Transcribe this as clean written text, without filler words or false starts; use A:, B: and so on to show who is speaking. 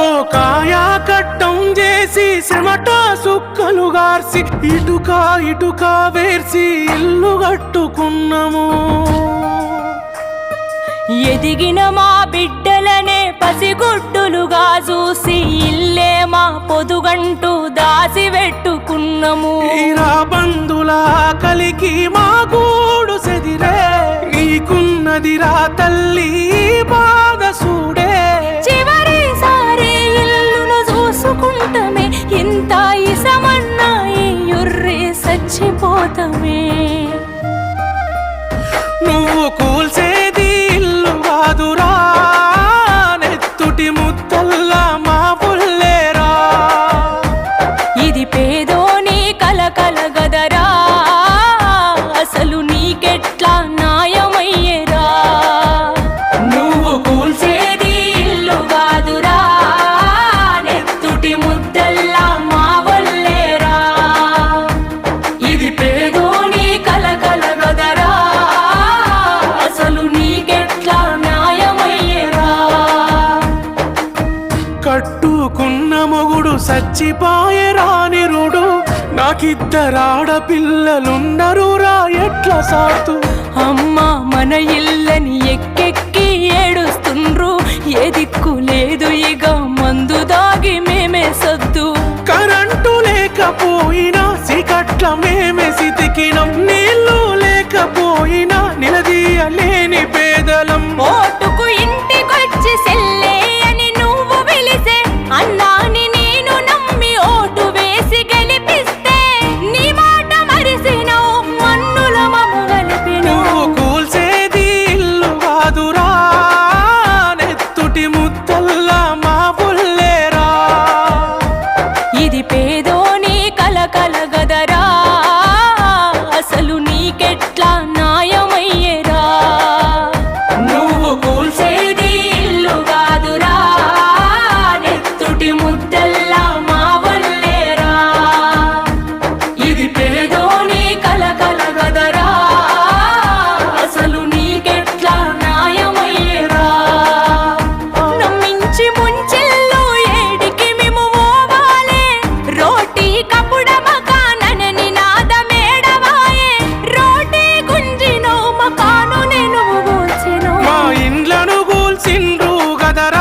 A: ఓ కాయా కట్టం చేసి శ్రమట సుక్కలు గార్చి ఇటుక ఇటుక వేర్చి ఇల్లు కట్టుకున్నాము.
B: ఎదిగిన మా బిడ్డలనే పసిగుడ్డులుగా చూసి ఇల్లే మా పొదుగంటూ దాసి పెట్టుకున్నాము.
A: ఈరా బంధుల కలికి మా గూడు సెదిరే నీకున్నదిరా తల్లి బాధ సూడే.
B: చివరిసారి ఇల్లును చూసుకుంటమే ఇంత ఇసమన్నా ఎర్రి చచ్చిపోతమే.
A: నువ్వు కూల్చేది ఇల్లు కాదురా నెత్తుటి ముద్దల్లా మా పుల్లేరా.
B: ఇది పేదోని కలకల గదరా అసలు నీకెట్లా న్యాయమయ్యేరా. నువ్వు కూల్చేది ఇల్లు కాదురా నెత్తుటి ముద్దల్లా మా వల్లేరా. ఇది పేదోని కలకల గదరా అసలు నీకెట్లా న్యాయమయ్యేరా.
A: కట్టుకున్న మొగుడు సచ్చిపాయరా నిరుడు నాకిద్దరాడపిల్లలున్నరురా ఎట్లా సాతు.
B: అమ్మా మన ఇల్లని ఎక్కెక్కి ఏడుస్తుండ్రు ఏ దిక్కు లేదు ఇక మందు దాగి మేమే సద్దు.
A: కరెంటు లేకపోయినా సికట్ల మేమే సితికినం నీళ్లు లేకపోయినా నిలదీయలేని పేదలం.
B: ఓటుకు ఇంటికొచ్చి సెల్లే అని నువ్వు పిలిసే అన్నాని నేను నమ్మి ఓటు వేసి గెలిపిస్తే నీ మాట మరిసినవు మన్నుల మమ్మ గలిపినవు.
A: నువ్వు కూల్చేది ఇల్లు కాదురా నెత్తుటి ముద్దల్లా మా పుల్లేరా.
B: ఇది పేదోని కలకల గదరా అసలు నీకెట్లా న్యాయమయ్యేరా. నువ్వు కూల్చేది ఇల్లు కాదురా నెత్తుటి ముద్దల్లా మా వల్లేరా. ఇది పేదోని కలకల గదరా అసలు నీకెట్లా న్యాయమయ్యేరా. నమ్మించి ముంచెల్లో ఏడికి మేము ఓవాలే రోటీ కపుడ మకానని నాదమేడవాయే. రోటీ గుంజినో మకాను నేను కూల్చినో.
A: మా ఇండ్లను కూల్చిండ్రు గదరా